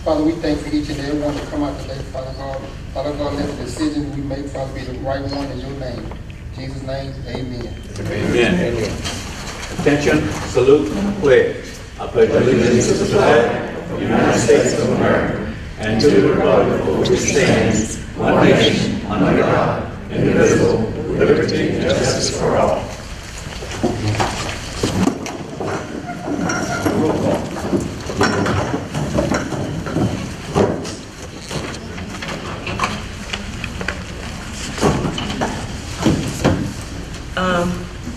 Father, we thank for each and every one to come out today, Father God. Father God, let the decision we make, Father, be the right one in your name. In Jesus' name, amen. Amen. Attention, salute, pledge. I pledge allegiance to the flag of the United States of America and to the republic for which it stands, one nation, under God, indivisible, with liberty and justice for all. Roll call.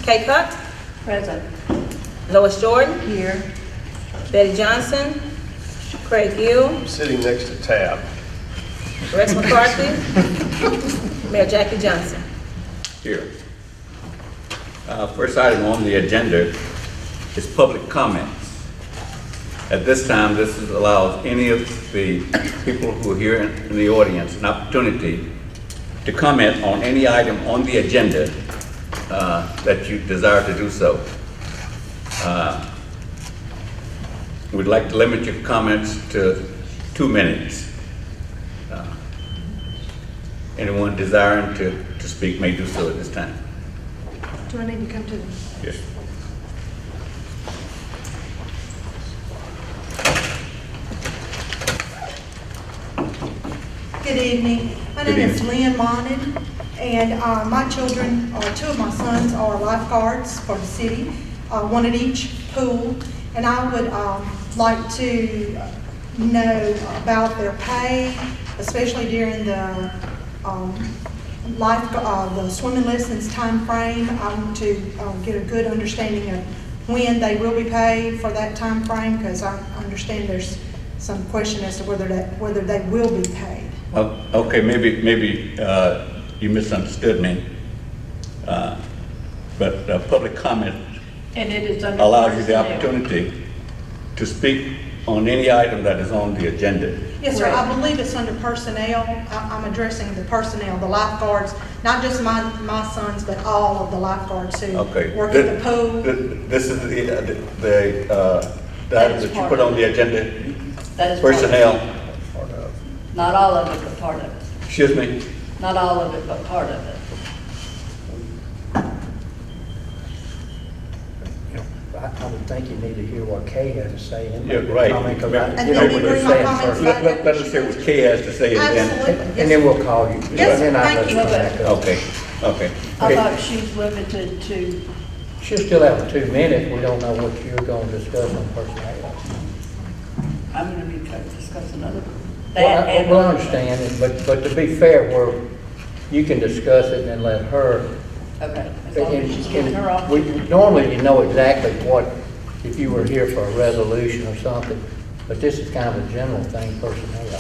Kay Cook, Present. Lois Jordan, Here. Betty Johnson, Craig Gill, I'm sitting next to Tab. Rex McCarthy, Mayor Jackie Johnson. Here. First item on the agenda is public comments. At this time, this allows any of the people who are here in the audience an opportunity to comment on any item on the agenda that you desire to do so. We'd like to limit your comments to 2 minutes. Anyone desiring to speak may do so at this time. Do I need to come to the... Yes. Good evening. My Good name is evening. Lynn Monin, and my children, or two of my sons, are lifeguards for the city, one at each pool. And I would like to know about their pay, especially during the the swimming lessons time frame. I want to get a good understanding of when they will be paid for that time frame, because I understand there's some question as to whether they will be paid. Okay, maybe you misunderstood me. But public comment And it is under... allows you the personnel. opportunity to speak on any item that is on the agenda. Yes, sir. I Correct. believe it's under personnel. I'm addressing the personnel, the lifeguards, not just my sons, but all of the lifeguards who Okay. work at the pool. This is the item that you put on the agenda, That is part of it. personnel. Not all of it, but part of it. Excuse me? Not all of it, but part of it. I would think you need to hear what Kay has to say. and Yeah, make a right. comment, 'cause And you know then what you you're bring my saying comments first. back. Let us hear what Kay has to say and then, Absolutely. And then we'll call you. Yes, And then I'll thank let you. come back up. okay. I Okay. thought she's limited to, She'll still have 2 minutes. We don't know what you're going to discuss on personnel. I'm going to be trying to discuss another. Well, That and... I understand it, but to be fair, you can discuss it and then let her. Okay, as long as she's giving her off. Normally, you know exactly what, if you were here for a resolution or something, but this is kind of a general thing, personnel.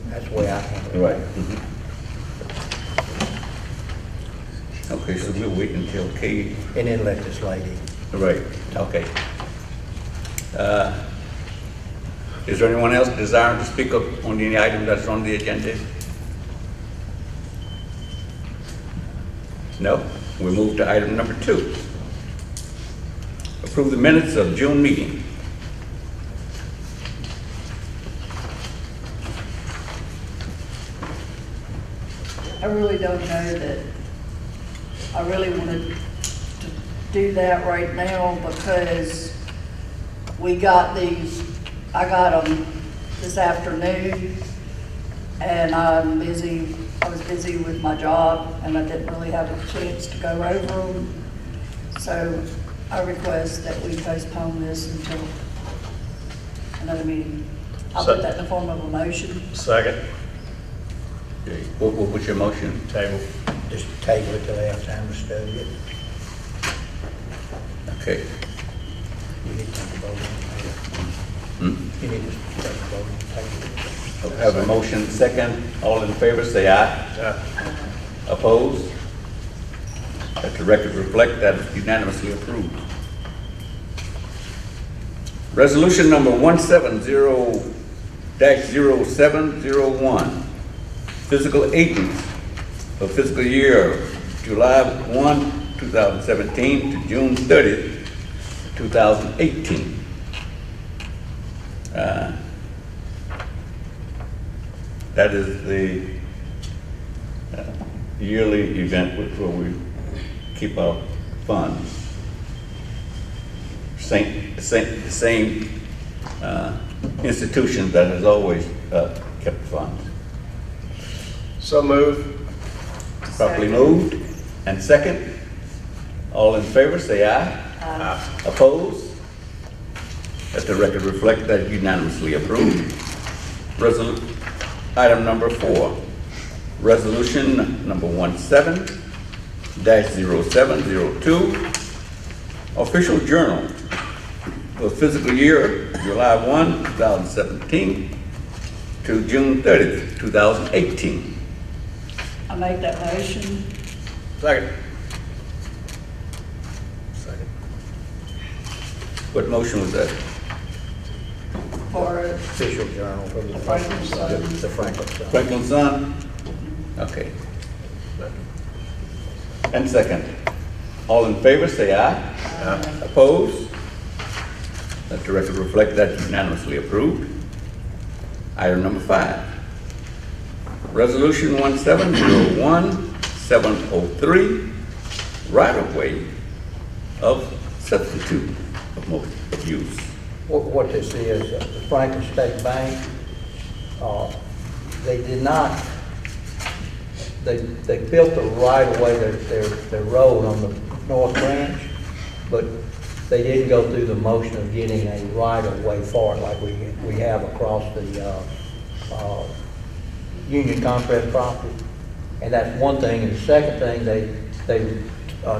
That's the way I handle it. right. Okay, so we'll wait until Kay, And then let this lady. right, okay. Is there anyone else desiring to speak up on any item that's on the agenda? No? We move to item number 2. Approve the minutes of June meeting. I really don't know that I really wanted to do that right now because we got these, I got them this afternoon and I was busy with my job and I didn't really have a chance to go over them. So I request that we postpone this until another meeting. I'll put that in the form of a motion. Second. Okay, what was your motion? Table. Just table it till they have time to study it. Okay. You need to take a vote Hmm? on it. You need to take a vote on the table. I have a motion second. All in favor, say aye. Opposed? Let the record reflect that it's unanimously approved. Resolution number 170-0701. Physical agents for fiscal year July 1, 2017 to June 30th, 2018. That is the yearly event where we keep our funds. Same institution that has always kept funds. So moved. Properly moved and second. All in favor, say aye. Opposed? Let the record reflect that unanimously approved. Item number 4, resolution number 17-0702, official journal for fiscal year July 1, 2017 to June 30th, 2018. I make that motion. Second. What motion was that? For Official journal for the Franklin Sun. The Franklin Sun. Franklin Sun? Okay. And second. All in favor, say aye. Opposed? Let the record reflect that unanimously approved. Item number 5. Resolution 1701703, right-of-way of substitute of use. What this is, the Franklin State Bank, they did not, they built the right of way, their road on the North Branch, but they didn't go through the motion of getting a right of way for it like we have across the Union Compress property. And that's one thing. And the second thing, they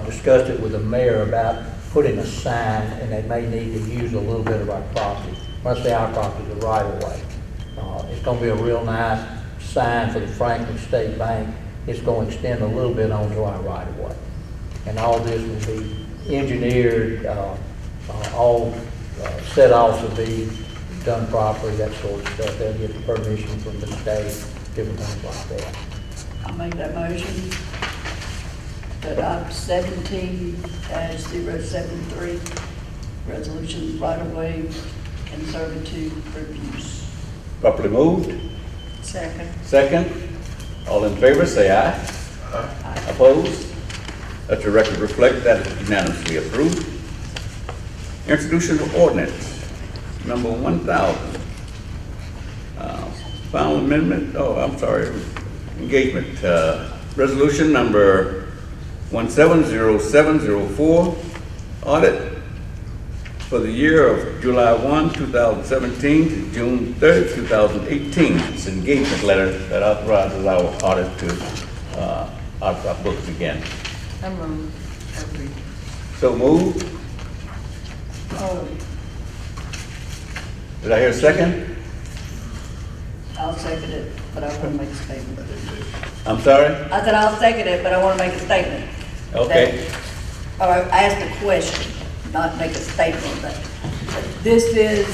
discussed it with the mayor about putting a sign, and they may need to use a little bit of our property. When I say our property, the right of way. It's going to be a real nice sign for the Franklin State Bank. It's going to extend a little bit onto our right of way. And all this will be engineered, all set offs will be done properly, that sort of stuff. They'll get the permission from the state, different things like that. I make that motion. That item 17-073, resolution right of way and servitude for abuse. Properly moved? Second. Second. All in favor, say aye. Opposed? Let the record reflect that is unanimously approved. Introduction of ordinance number 1000. Final amendment, engagement. Resolution number 170704, audit for the year of July 1, 2017 to June 30, 2018. It's an engagement letter that authorizes our audit to audit our books again. So moved. Oh, Did I hear a second? I'll second it, but I want to make a statement. I'm sorry? I said I'll second it, but I want to make a statement. Okay. Or ask a question, not make a statement, but this is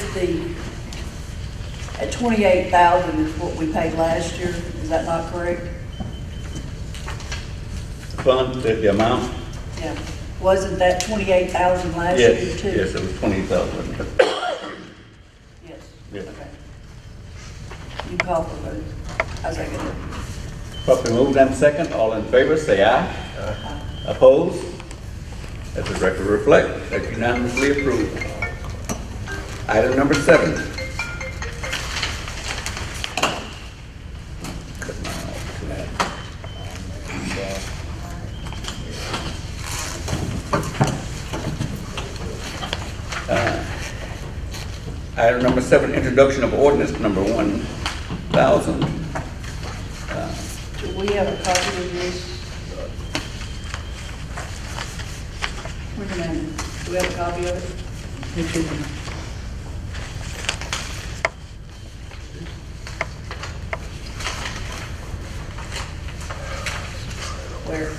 at 28,000 is what we paid last year. Is that not correct? Fund, the amount? Yeah. Wasn't that 28,000 last year Yes, too? yes, it was 20,000. Yes. Yes. Okay. You call for vote. I second it. Properly moved and second. All in favor, say aye. Opposed? Let the record reflect that unanimously approved. Item number 7. Item number 7, introduction of ordinance number 1000. Do we have a copy of this? Wait a minute. Do we have a copy of it? Where?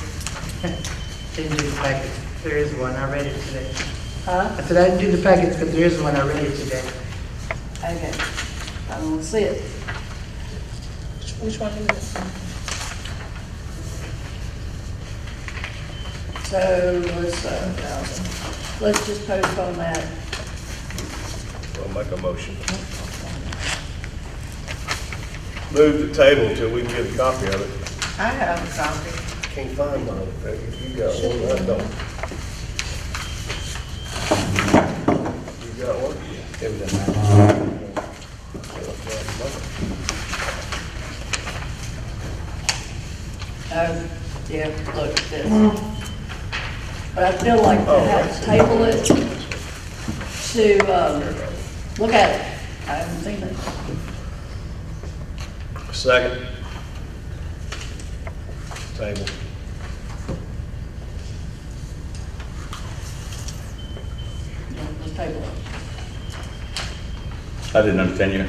Didn't do the packets. There is one. I read it today. Huh? I said I didn't do the packets, but there is one. I read it today. Okay. I don't see it. Which one is it? So, what's 1,000? let's just postpone that. I'll make a motion. Move the table till we can get a copy of it. I have a copy. Can't find mine. If you got one, I don't. You got one? It was in there. Yeah, look at this. But I feel like to have to table it to, look at it. I haven't seen it. Second. Table. Yeah, let's table it. I didn't understand you.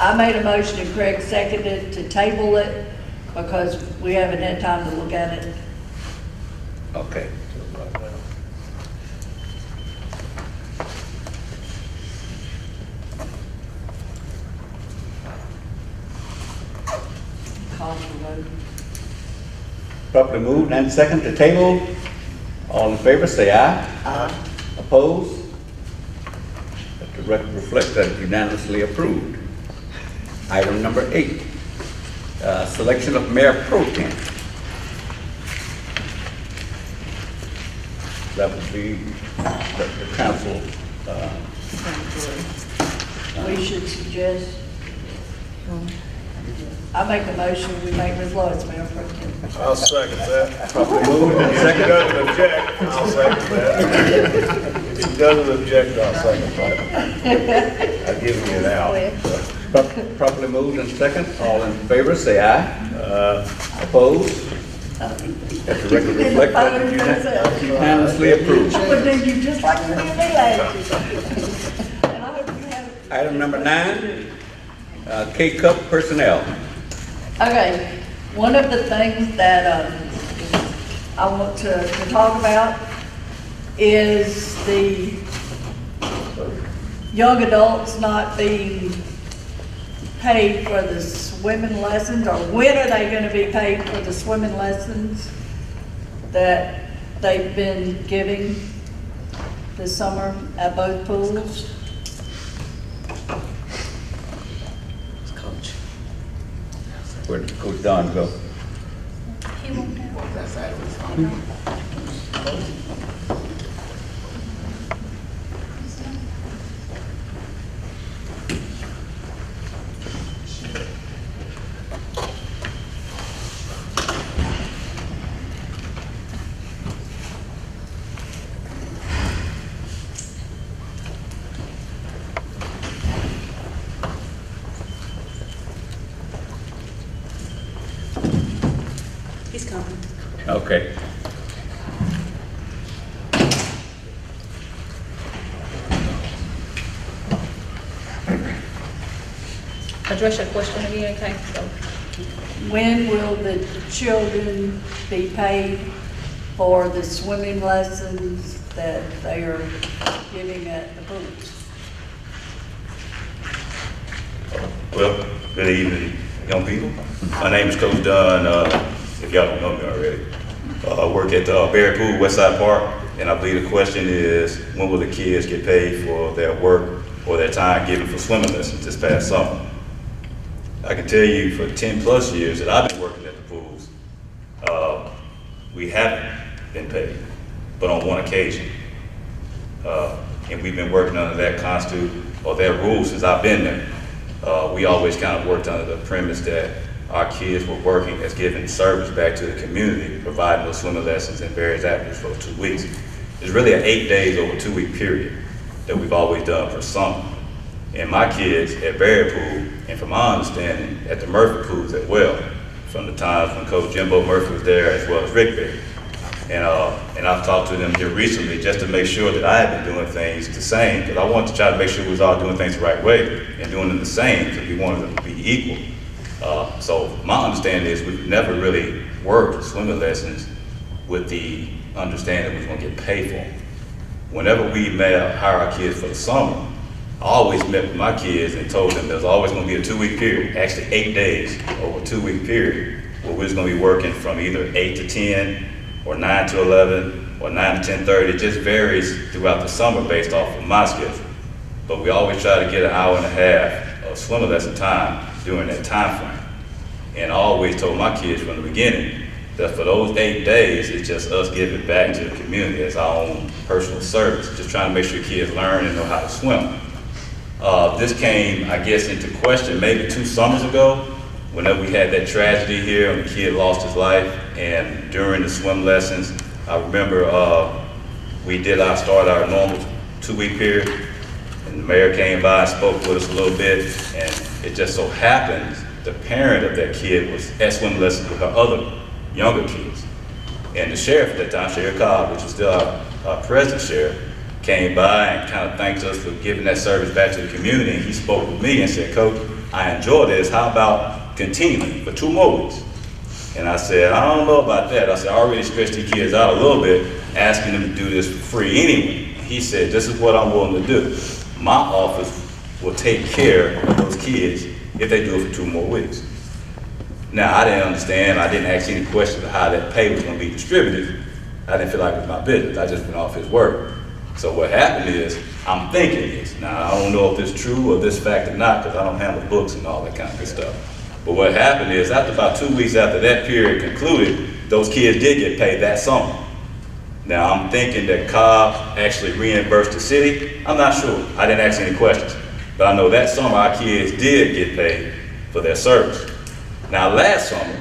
I made a motion and Craig seconded to table it because we haven't had time to look at it. Okay. Call for vote. Properly moved and second to table. All in favor, say aye. Aye. Opposed? Let the record reflect that unanimously approved. Item number 8, selection of mayor pro tem. That would be the council. We should suggest, I make a motion, we make Ms. Lawrence mayor pro tem. I'll second that. Properly moved and If he second. doesn't object, I'll second that. If he doesn't object, I'll second that. I'll give him an out. Properly moved and second. All in favor, say aye. Opposed? Let the record reflect that unanimously approved. I would do you just like you did me last year. And I hope you have. Item number 9, K-Cup personnel. Okay, one of the things that I want to talk about is the young adults not being paid for the swimming lessons, or when are they going to be paid for the swimming lessons that they've been giving this summer at both pools? Where did Coach Don go? He's coming. Okay. Address your question again, okay? So, When will the children be paid for the swimming lessons that they are giving at the pools? Well, good evening, young people. My name is Coach Dunn, if y'all don't know me already. I work at Berry Pool, Westside Park, and I believe the question is, when will the kids get paid for their work or their time given for swimming lessons this past summer? I can tell you for 10 plus years that I've been working at the pools, we haven't been paid, but on one occasion. And we've been working under that constitute or that rule since I've been there. We always kind of worked under the premise that our kids were working as giving service back to the community, providing those swimming lessons and various activities for 2 weeks. It's really an 8 days over 2 week period that we've always done for summer. And my kids at Berry Pool, and from my understanding, at the Murphy pools as well, from the times when Coach Jimbo Murphy was there as well as Rick Berry. And I've talked to them here recently just to make sure that I have been doing things the same, because I wanted to try to make sure we was all doing things the right way and doing them the same, because we wanted them to be equal. So my understanding is we've never really worked swimming lessons with the understanding we was gonna get paid for them. Whenever we hire our kids for the summer, I always met with my kids and told them there's always gonna be a 2 week period, actually 8 days over a 2 week period, where we're just gonna be working from either 8 to 10 or 9 to 11 or 9 to 10:30. It just varies throughout the summer based off of my schedule. But we always try to get an hour and a half of swimming lesson time during that time frame. And I always told my kids from the beginning that for those 8 days, it's just us giving back to the community as our own personal service, just trying to make sure kids learn and know how to swim. This came, I guess, into question maybe 2 summers ago, whenever we had that tragedy here and the kid lost his life. And during the swim lessons, I remember we started our normal 2-week period, and the mayor came by and spoke with us a little bit, and it just so happened the parent of that kid was at swim lessons with her other younger kids. And the sheriff at that time, Sheriff Cobb, which was still our president sheriff, came by and kind of thanked us for giving that service back to the community. And he spoke with me and said, "Coach, I enjoy this. How about continuing for 2 more weeks?" And I said, "I don't know about that." I said, "I already stretched these kids out a little bit, asking them to do this for free anyway." He said, "This is what I'm willing to do. My office will take care of those kids if they do it for 2 more weeks." Now, I didn't understand. I didn't ask any questions of how that pay was going to be distributed. I didn't feel like it was my business. I just went off his word. So what happened is, I'm thinking this. Now, I don't know if it's true or this fact or not, because I don't handle books and all that kind of good stuff. But what happened is, after about 2 weeks after that period concluded, those kids did get paid that summer. Now, I'm thinking that Cobb actually reimbursed the city. I'm not sure. I didn't ask any questions. But I know that summer our kids did get paid for their service. Now, last summer,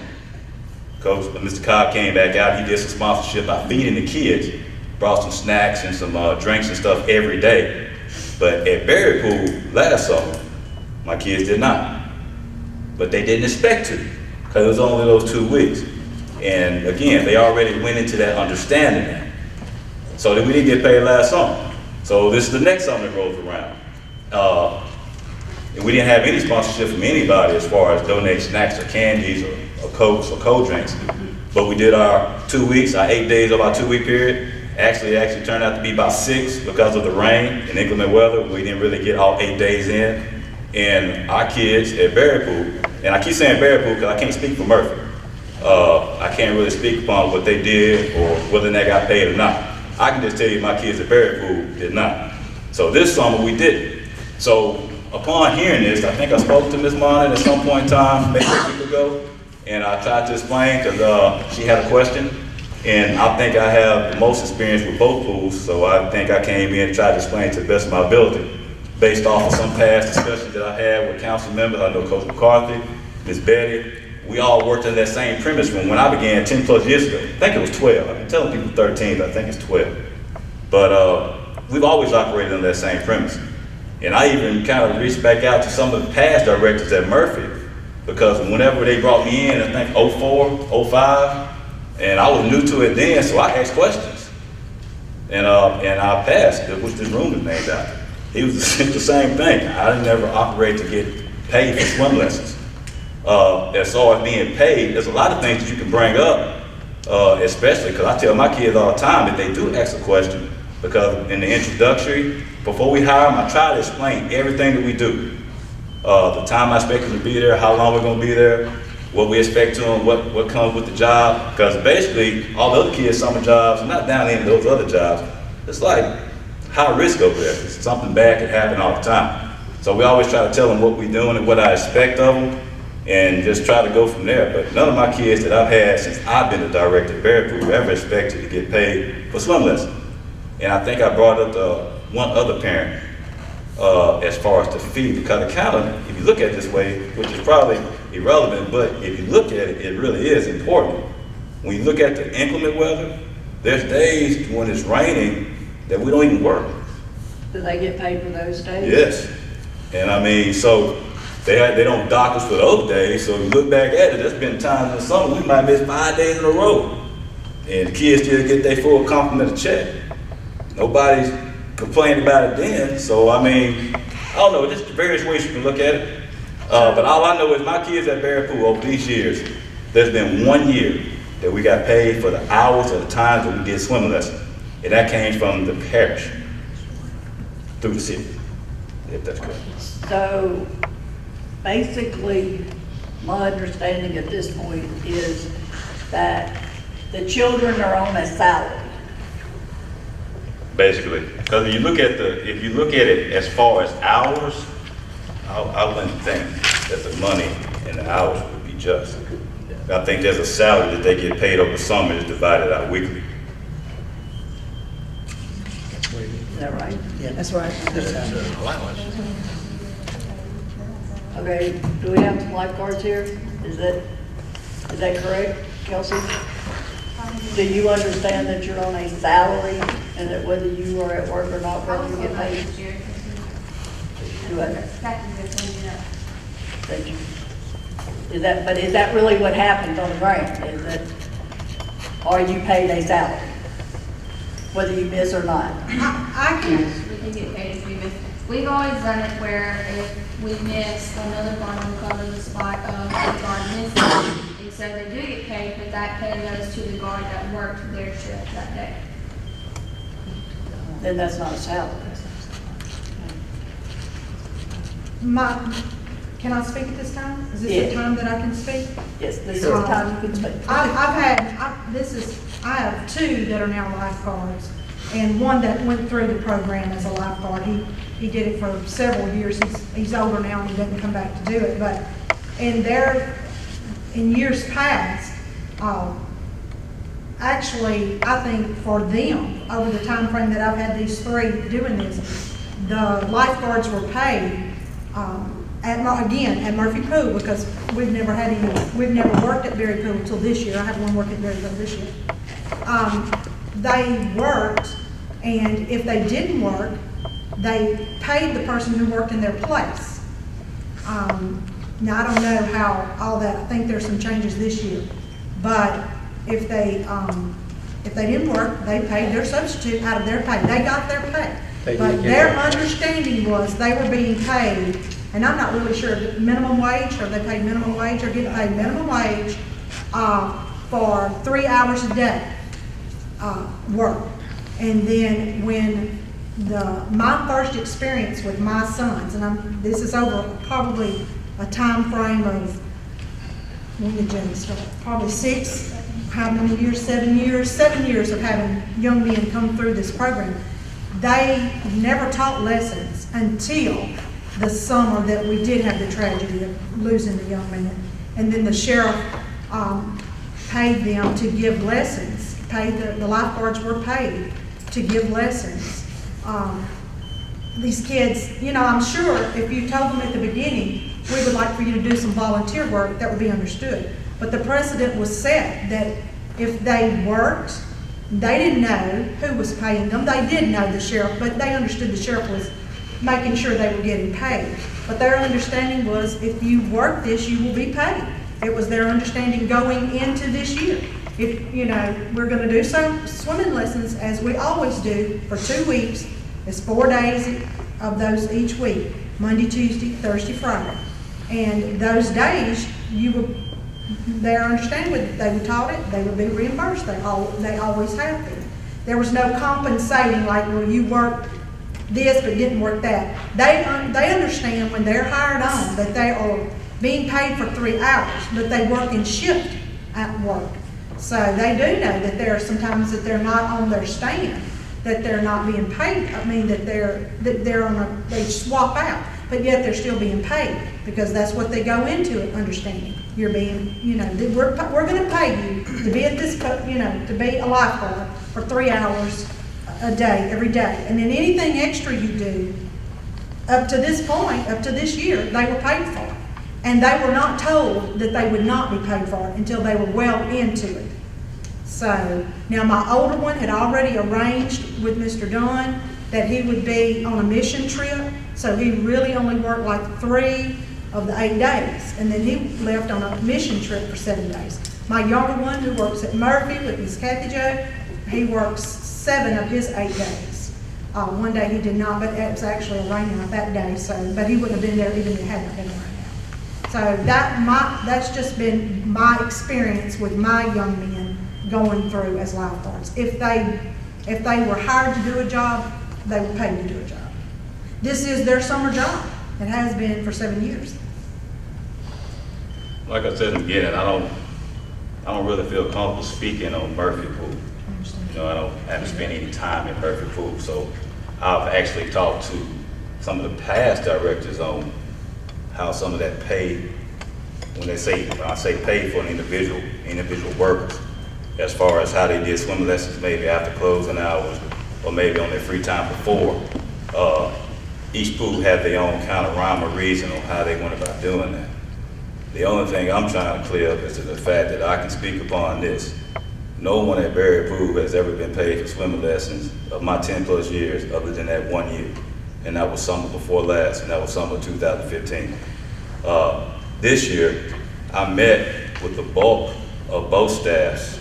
Coach, Mr. Cobb came back out. He did some sponsorship by feeding the kids, brought some snacks and some drinks and stuff every day. But at Berry Pool last summer, my kids did not. But they didn't expect to, because it was only those 2 weeks. And again, they already went into that understanding now. So that we didn't get paid last summer. So this is the next summer that rolls around. And we didn't have any sponsorship from anybody as far as donate snacks or candies or Cokes or cold drinks. But we did our 2 weeks, our 8 days of our 2-week period. Actually turned out to be about 6 because of the rain and inclement weather. We didn't really get all 8 days in. And our kids at Berry Pool, and I keep saying Berry Pool because I can't speak for Murphy. I can't really speak upon what they did or whether they got paid or not. I can just tell you my kids at Berry Pool did not. So this summer we did. So upon hearing this, I think I spoke to Ms. Monin at some point in time, maybe a week ago, and I tried to explain because she had a question. And I think I have the most experience with both pools, so I think I came in and tried to explain to the best of my ability, based off of some past discussions that I had with council members. I know Coach McCarthy, Ms. Betty. We all worked in that same premise from when I began 10 plus years ago. I think it was 12. I've been telling people 13, but I think it's 12. But we've always operated on that same premise. And I even kind of reached back out to some of the past directors at Murphy, because whenever they brought me in, I think 04, 05, and I was new to it then, so I asked questions. And I passed, which this room is named after. He was the same thing. I didn't ever operate to get paid for swim lessons. As far as being paid, there's a lot of things that you can bring up, especially because I tell my kids all the time that they do ask a question, because in the introductory, before we hire them, I try to explain everything that we do. The time I expect them to be there, how long we're going to be there, what we expect to them, what comes with the job. Because basically, all the other kids' summer jobs, I'm not down any of those other jobs, it's like high risk over there. Something bad could happen all the time. So we always try to tell them what we're doing and what I expect of them, and just try to go from there. But none of my kids that I've had since I've been the director at Berry Pool ever expected to get paid for swim lessons. And I think I brought up one other parent as far as the fee, because the county, if you look at it this way, which is probably irrelevant, but if you look at it, it really is important. When you look at the inclement weather, there's days when it's raining that we don't even work. Do they get paid for those days? Yes. And I mean, so they don't dock us for those days. So if you look back at it, there's been times in the summer we might miss 5 days in a row. And the kids still get their full complement of check. Nobody's complaining about it then. So I mean, I don't know, just various ways you can look at it. But all I know is my kids at Berry Pool over these years, there's been 1 year that we got paid for the hours or the times that we did swimming lessons. And that came from the parish through the city, if that's correct. So basically, my understanding at this point is that the children are on a salary. basically. Because if you look at it as far as hours, I wouldn't think that the money and the hours would be just. I think there's a salary that they get paid over summer is divided out weekly. Is that right? That's right. Okay, do we have some lifeguards here? Is that correct, Kelsey? Do you understand that you're on a salary and that whether you are at work or not, whether you get paid? Do I? Thank you. Is that really what happens on the ground? Is that, are you paid a salary? Whether you miss or not? I can, Yes, we can get paid if we miss. We've always done it where if we miss, another guard will cover the spot of the guard missing. And so they do get paid, but that pay goes to the guard that worked their shift that day. Then that's not a salary. can I speak at this time? Is this Yeah. the time that I can speak? Yes, this is the time you can speak. I have two that are now lifeguards, and one that went through the program as a lifeguard. He did it for several years. He's older now and he doesn't come back to do it, but in years past, actually, I think for them, over the time frame that I've had these three doing this, the lifeguards were paid, at Murphy Pool, because we've never worked at Berry Pool until this year. I had one work at Berry Pool this year. They worked, and if they didn't work, they paid the person who worked in their place. Now, I don't know how all that, I think there's some changes this year, but if they didn't work, they paid their substitute out of their pay. They got their pay. But their understanding was they were being paid, and I'm not really sure, if minimum wage, or they paid minimum wage, or getting paid minimum wage, for 3 hours a day, work. And then when my first experience with my sons, and this is over probably a time frame of, when did Jenny start? Probably 6, how many years? 7 years? 7 years of having young men come through this program. They never taught lessons until the summer that we did have the tragedy of losing the young man. And then the sheriff paid them to give lessons, the lifeguards were paid to give lessons. These kids, I'm sure if you told them at the beginning, we would like for you to do some volunteer work, that would be understood. But the precedent was set that if they worked, they didn't know who was paying them. They did know the sheriff, but they understood the sheriff was making sure they were getting paid. But their understanding was, if you work this, you will be paid. It was their understanding going into this year. If, we're gonna do some swimming lessons, as we always do, for 2 weeks. It's 4 days of those each week, Monday, Tuesday, Thursday, Friday. And those days, their understanding was they were taught it, they would be reimbursed. They always have been. There was no compensating, like, well, you worked this but didn't work that. They understand when they're hired on that they are being paid for 3 hours, but they work in shift at work. So they do know that there are some times that they're not on their stand, that they're not being paid. I mean, that they swap out, but yet they're still being paid, because that's what they go into it, understanding. You're being, we're going to pay you to be at this, to be a lifeguard for 3 hours a day, every day. And then anything extra you do, up to this point, up to this year, they were paid for. And they were not told that they would not be paid for it until they were well into it. So, now my older one had already arranged with Mr. Dunn that he would be on a mission trip. So he really only worked like 3 of the 8 days. And then he left on a mission trip for 7 days. My younger one, who works at Murphy with Miss Kathy Jo, he works 7 of his 8 days. One day he did not, but it was actually raining on that day. But he wouldn't have been there even if it hadn't been raining. So that's just been my experience with my young men going through as lifeguards. If they were hired to do a job, they were paid to do a job. This is their summer job. It has been for 7 years. Like I said in the beginning, I don't really feel comfortable speaking on Murphy Pool. I haven't spent any time in Murphy Pool. So I've actually talked to some of the past directors on how some of that pay, when I say pay for an individual workers, as far as how they did swim lessons maybe after closing hours or maybe on their free time before. Each pool had their own kind of rhyme or reason on how they went about doing that. The only thing I'm trying to clear up is the fact that I can speak upon this. No one at Berry Pool has ever been paid for swimming lessons of my 10+ years other than that 1 year. And that was summer before last, and that was summer 2015. This year, I met with the bulk of both staffs.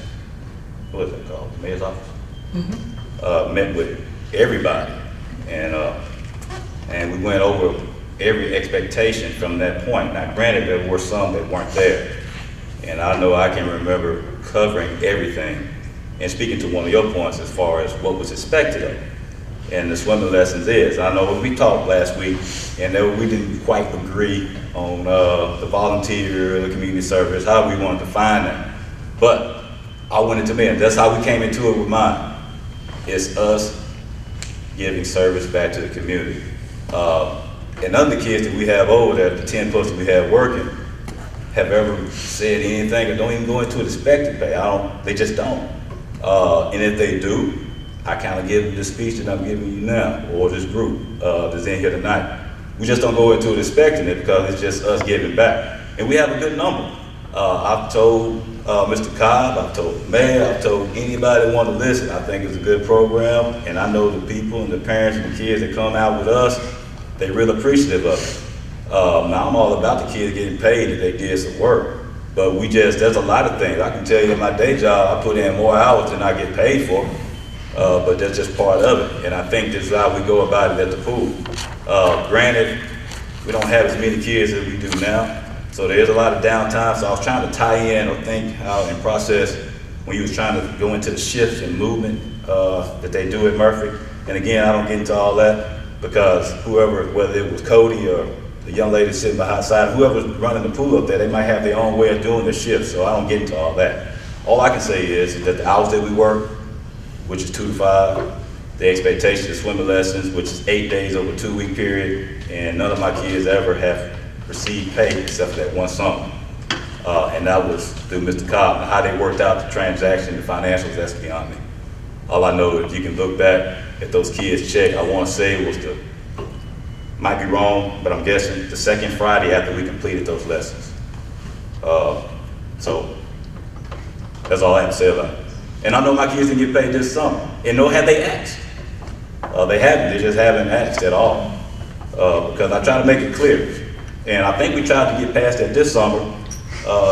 What is it called? The mayor's office? Met with everybody, and we went over every expectation from that point. Now, granted, there were some that weren't there, and I know I can remember covering everything and speaking to one of your points as far as what was expected of me. And the swimming lessons is, I know we talked last week, and we didn't quite agree on the volunteer, the community service, how we wanted to find that. But I went into men. That's how we came into it with mine. It's us giving service back to the community. And none of the kids that we have over there, the 10+ that we have working, have ever said anything or don't even go into it expecting pay. They just don't. And if they do, I kind of give them the speech that I'm giving you now, or this group that's in here tonight. We just don't go into it expecting it because it's just us giving back. And we have a good number. I've told Mr. Cobb, I've told the mayor, I've told anybody that want to listen. I think it's a good program, and I know the people and the parents and the kids that come out with us, they're real appreciative of it. Now I'm all about the kids getting paid if they did some work, but there's a lot of things. I can tell you in my day job, I put in more hours than I get paid for, but that's just part of it. And I think this is how we go about it at the pool. Granted, we don't have as many kids as we do now, so there's a lot of downtime. So I was trying to tie in or think how in process when you was trying to go into the shifts and movement that they do at Murphy. And again, I don't get into all that because whether it was Cody or the young lady sitting beside, whoever's running the pool up there, they might have their own way of doing the shift. So I don't get into all that. All I can say is that the hours that we work, which is 2 to 5, the expectation of swimming lessons, which is 8 days over a 2-week period, and none of my kids ever have received pay except for that one summer. And that was through Mr. Cobb. How they worked out the transaction, the financials, that's beyond me. All I know is you can look back at those kids' check. I want to say it was might be wrong, but I'm guessing the second Friday after we completed those lessons. So that's all I have to say about it. And I know my kids didn't get paid this summer, and nor have they asked. They haven't, they just haven't asked at all. Because I try to make it clear. And I think we tried to get past that this summer.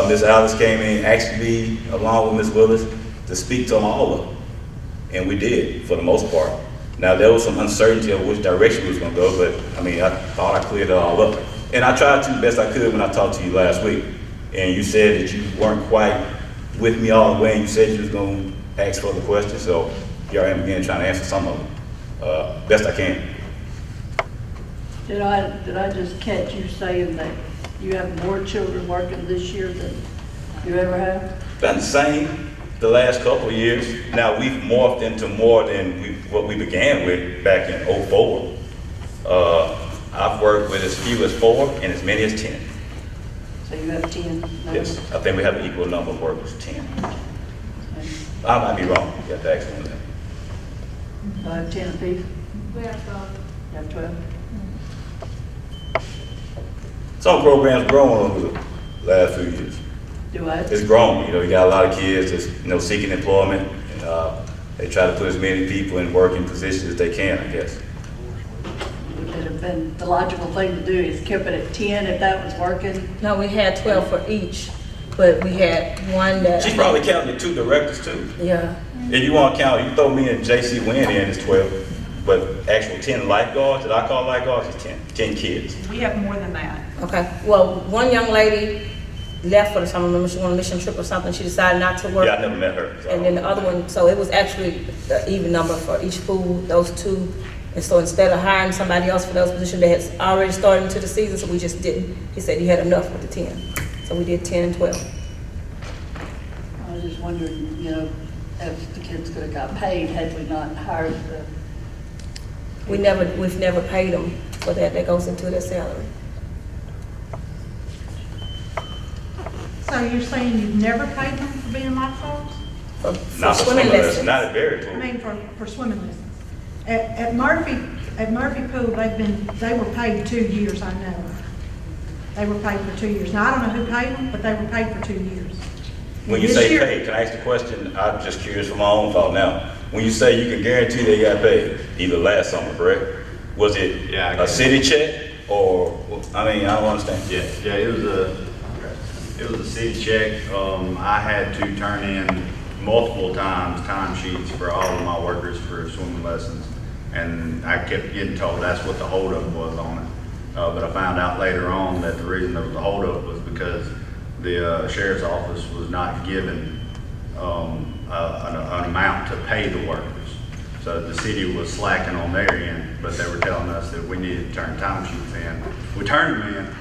Ms. Alice came in, asked me, along with Ms. Willis, to speak to them all of them. And we did, for the most part. Now, there was some uncertainty of which direction we was gonna go, but I mean, I thought I cleared it all up. And I tried to best I could when I talked to you last week. And you said that you weren't quite with me all the way, and you said you was gonna ask further questions, so here I am again trying to answer some of them, best I can. Did I just catch you saying that you have more children working this year than you ever have? Been the same the last couple of years. Now we've morphed into more than what we began with back in '04. I've worked with as few as 4 and as many as 10. So you have 10 now? Yes, I think we have an equal number of workers, 10. I might be wrong, you have to ask me that. So I have 10 apiece? We have 12. You have 12? Some programs grown over the last few years. Do I? It's grown, you got a lot of kids that's, seeking employment, and they try to put as many people in working positions as they can, I guess. Would it have been the logical thing to do is keep it at 10 if that was working? No, we had 12 for each, but we had one that. She's probably counting the 2 directors too. Yeah. If you want to count, you throw me and J.C. Wynn in, it's 12. But actual 10 lifeguards that I call lifeguards is 10 kids. We have more than that. Okay, well, one young lady left for the summer, remember she went on a mission trip or something, she decided not to work. Yeah, I never met her. So. And then the other one, so it was actually an even number for each pool, those 2. And so instead of hiring somebody else for those positions, they had already started into the season, so we just didn't. He said he had enough with the 10. So we did 10 and 12. I was just wondering, if the kids could have got paid had we not hired the, We've never paid them for that. That goes into their salary. So you're saying you've never paid them for being lifeguards? For Not for swimming lessons. not at Berry I Pool. mean, for swimming lessons. At Murphy Pool, they were paid 2 years, I know. They were paid for 2 years. Now, I don't know who paid them, but they were paid for 2 years. When you This say year- paid, can I ask the question? I'm just curious for my own thought now. When you say you can guarantee they got paid, either last summer, correct? Was it Yeah, I a got it. city check or, I mean, I don't understand. Yeah, it was a city check. I had to turn in multiple times timesheets for all of my workers for swimming lessons. And I kept getting told that's what the holdup was on it. But I found out later on that the reason there was a holdup was because the sheriff's office was not given an amount to pay the workers. So the city was slacking on their end, but they were telling us that we needed to turn timesheets in. We turned them in,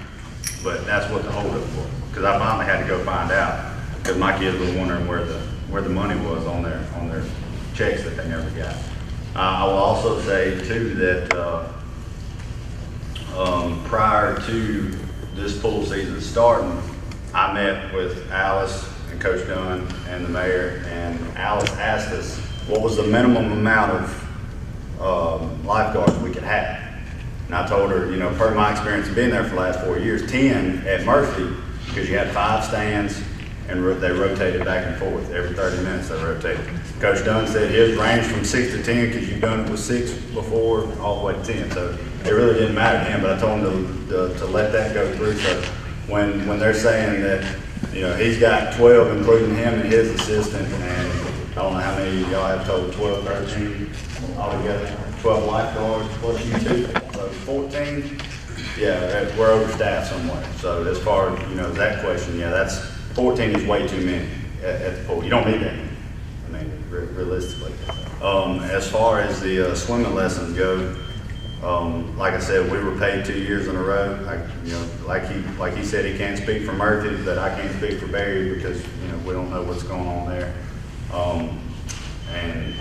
but that's what the holdup was. Because I finally had to go find out, because my kids were wondering where the money was on their checks that they never got. I will also say too that prior to this pool season starting, I met with Alice and Coach Dunn and the mayor, and Alice asked us what was the minimum amount of lifeguards we could have. And I told her, you know, per my experience of being there for the last 4 years, 10 at Murphy, because you had 5 stands and they rotated back and forth. Every 30 minutes they rotated. Coach Dunn said his ranged from 6 to 10 because you've done it with 6 before, all the way to 10. So it really didn't matter to him, but I told him to let that go through. So when they're saying that, you know, he's got 12, including him and his assistant, and I don't know how many of y'all have told, 12, 13 altogether, 12 lifeguards plus you two, so 14. Yeah, we're overstaffed somewhere. So as far as, you know, that question, yeah, that's 14 is way too many at the pool. You don't need that many. I mean, realistically. As far as the swimming lessons go, like I said, we were paid 2 years in a row. You know, like he said, he can't speak for Murphy, but I can't speak for Berry because, you know, we don't know what's going on there. And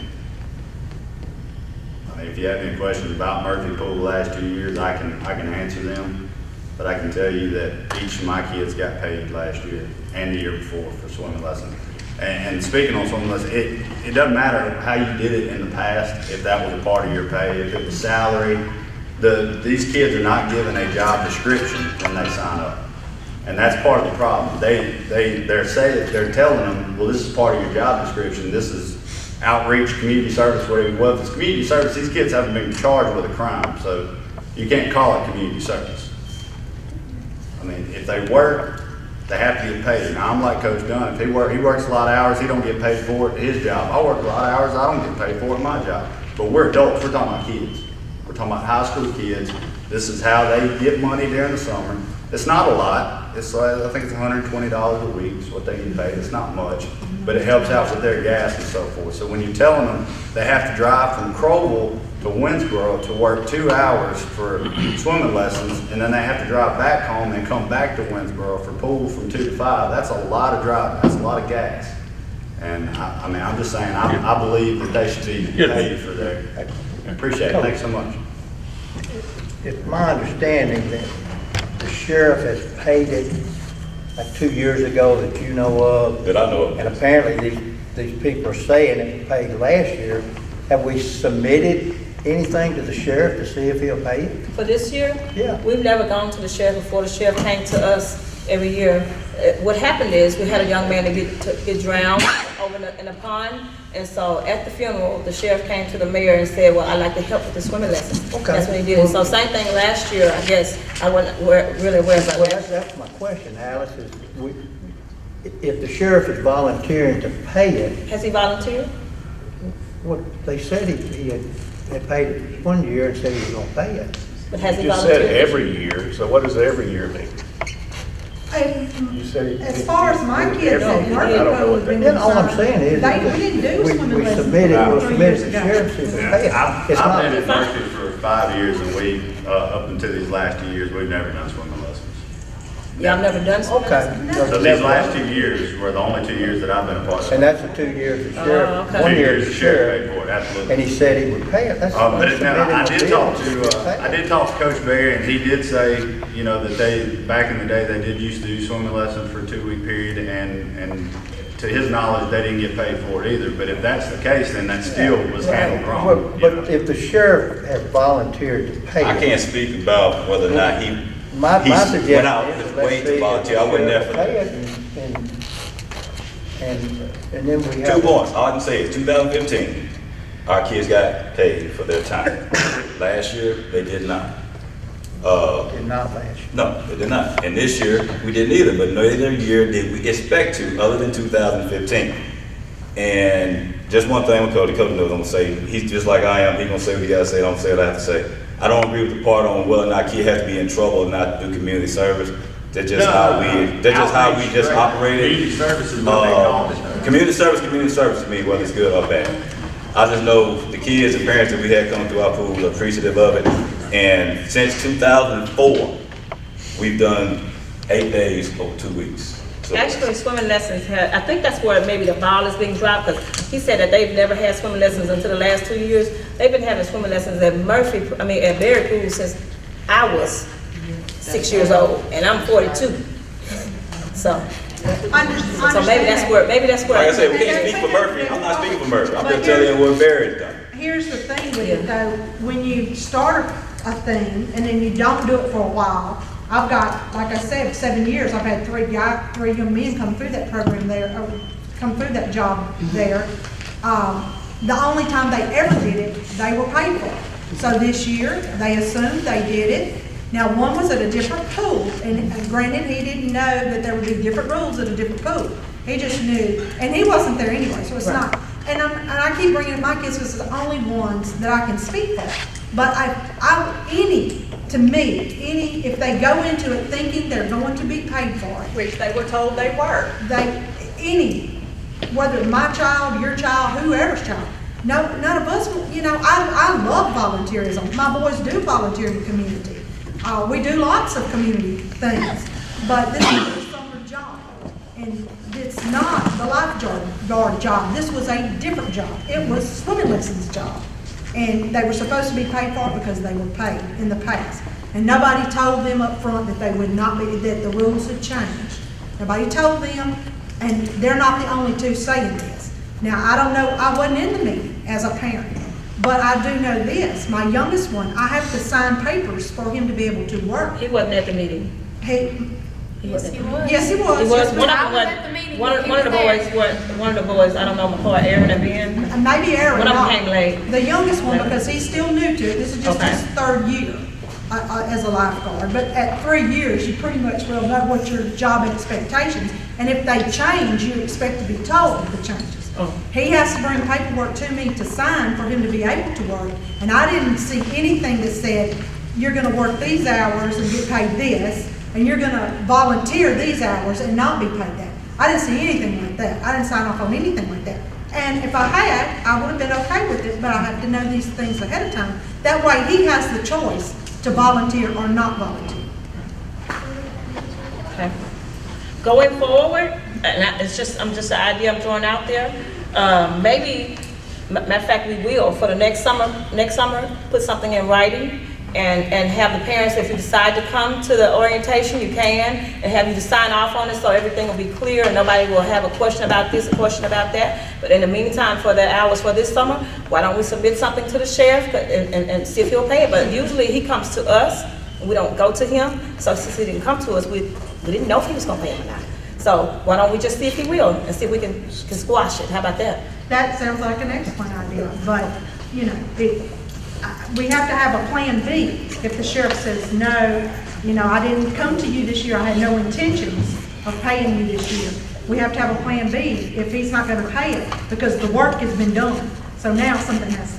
I mean, if you have any questions about Murphy Pool the last 2 years, I can answer them. But I can tell you that each of my kids got paid last year and the year before for swimming lessons. And speaking on swimming lessons, it doesn't matter how you did it in the past, if that was a part of your pay, if it was salary. These kids are not given a job description when they sign up. And that's part of the problem. They're telling them, well, this is part of your job description. This is outreach, community service, whatever. Well, if it's community service, these kids haven't been charged with a crime, so you can't call it community service. I mean, if they work, they have to get paid. Now, I'm like Coach Dunn. If he works a lot of hours, he don't get paid for it at his job. I work a lot of hours, I don't get paid for it at my job. But we're adults, we're talking about kids. We're talking about high school kids. This is how they get money during the summer. It's not a lot. It's I think it's $120 a week is what they get paid. It's not much, but it helps out with their gas and so forth. So when you're telling them they have to drive from Crowell to Winsboro to work 2 hours for swimming lessons, and then they have to drive back home and come back to Winsboro for pool from 2 to 5, that's a lot of driving. That's a lot of gas. And I mean, I'm just saying, I believe that they should be paid for their. Appreciate it. Thanks so much. It's my understanding that the sheriff has paid it like 2 years ago that you know of. That I know of. And apparently these people are saying it was paid last year. Have we submitted anything to the sheriff to see if he'll pay it? For this year? Yeah. We've never gone to the sheriff before. The sheriff came to us every year. What happened is, we had a young man that get drowned over in a pond, and so at the funeral, the sheriff came to the mayor and said, well, I'd like to help with the swimming lessons. Okay. That's what he did. And so same thing last year, I guess. I wasn't really aware about Well, that. that's my question, Alice, is if the sheriff is volunteering to pay it, Has he volunteered? what they said he had paid it 1 year and said he was gonna pay it. But has he You just said volunteered? every year, so what does every year mean? You said. As far as my kids at I Murphy don't know Pool what have been Then all I'm concerned, saying is. we didn't do swimming We lessons submitted, until we'll 3 submit years it to ago. sheriff, see if he'll pay it. It's I've not- been at Murphy for 5 years, and up until these last 2 years, we've never done swimming lessons. Y'all never done swimming Okay. lessons? So these last 2 years were the only 2 years that I've been a part of it. And that's the 2 years the sheriff, okay. 1 year 2 the years the sheriff paid sheriff, for it, absolutely. and he said he would pay it. That's But now, I did talk submitted to, a bill. I did talk to Coach Berry, and he did say, you know, that they, back in the day, they did used to do swimming lessons for a 2-week period, and to his knowledge, they didn't get paid for it either. But if that's the case, then that still was handled wrong. But if the sheriff has volunteered to pay I it, can't speak about whether or not my he's suggestion went out is his let's way see to if volunteer. the I wouldn't sheriff definitely. pay it and then we have. 2 points, all I can say is 2015, our kids got paid for their time. Last year, they did not. Did not last year. No, they did not. And this year, we didn't either, but neither year did we expect to, other than 2015. And just one thing with Cody, Cody knows I'm gonna say, he's just like I am, he's gonna say what he gotta say, I'm gonna say what I have to say. I don't agree with the part on whether or not kid has to be in trouble or not to do community service. That's just how we just operated. Community service is what they call it. Community service to me, whether it's good or bad. I just know the kids and parents that we had come through our pool are appreciative of it. And since 2004, we've done 8 days over 2 weeks. So- Actually, swimming lessons I think that's where maybe the ball is being dropped, because he said that they've never had swimming lessons until the last 2 years. They've been having swimming lessons at at Berry Pool since I was 6 years old, and I'm 42. So maybe that's where, Like I said, we can't speak for Murphy. I'm not speaking for Murphy. I'm just telling you what Barry's done. Here's the thing with it though, when you start a thing and then you don't do it for a while, I've got, like I said, 7 years, I've had 3 young men come through that program there, or come through that job there. The only time they ever did it, they were paid for it. So this year, they assumed they did it. Now, one was at a different pool, and granted, he didn't know that there would be different rules at a different pool. He just knew, and he wasn't there anyway, so it's not. And I keep bringing up my kids because they're the only ones that I can speak for. But if they go into it thinking they're going to be paid for it, Which they were told they were. whether my child, your child, whoever's child, no, none of us, I love volunteerism. My boys do volunteer in the community. We do lots of community things, but this is a summer job. And it's not the lifeguard job. This was a different job. It was swimming lessons job. And they were supposed to be paid for it because they were paid in the past. And nobody told them up front that they would not be, that the rules had changed. Nobody told them, and they're not the only two saying this. Now, I don't know, I wasn't in the meeting as a parent, but I do know this. My youngest one, I have to sign papers for him to be able to work. He wasn't at the meeting. Yes, he was. He was. Yes, One of but them was, one of the boys, I don't know, McCoy, Aaron and Ben. maybe Aaron. One of them not. came late. The youngest one, because he's still new to it. This is just Okay. his 3rd year as a lifeguard. But at 3 years, you pretty much will know what your job expectations. And if they change, you expect to be told the changes. Oh. He has to bring paperwork to me to sign for him to be able to work. And I didn't see anything that said, you're gonna work these hours and get paid this, and you're gonna volunteer these hours and not be paid that. I didn't see anything like that. I didn't sign off on anything like that. And if I had, I would have been okay with it, but I have to know these things ahead of time. That way he has the choice to volunteer or not volunteer. Okay. Going forward, and I'm just an idea I'm throwing out there. Maybe, matter of fact, we will for the next summer, put something in writing and have the parents, if you decide to come to the orientation, you can, and have you to sign off on it so everything will be clear and nobody will have a question about this, a question about that. But in the meantime, for the hours for this summer, why don't we submit something to the sheriff and see if he'll pay it? But usually he comes to us, and we don't go to him. So since he didn't come to us, we didn't know if he was gonna pay it or not. So why don't we just see if he will and see if we can squash it? How about that? That sounds like an excellent idea, but, we have to have a plan B. If the sheriff says, no, I didn't come to you this year, I had no intentions of paying you this year. We have to have a plan B if he's not gonna pay it, because the work has been done. So now something has,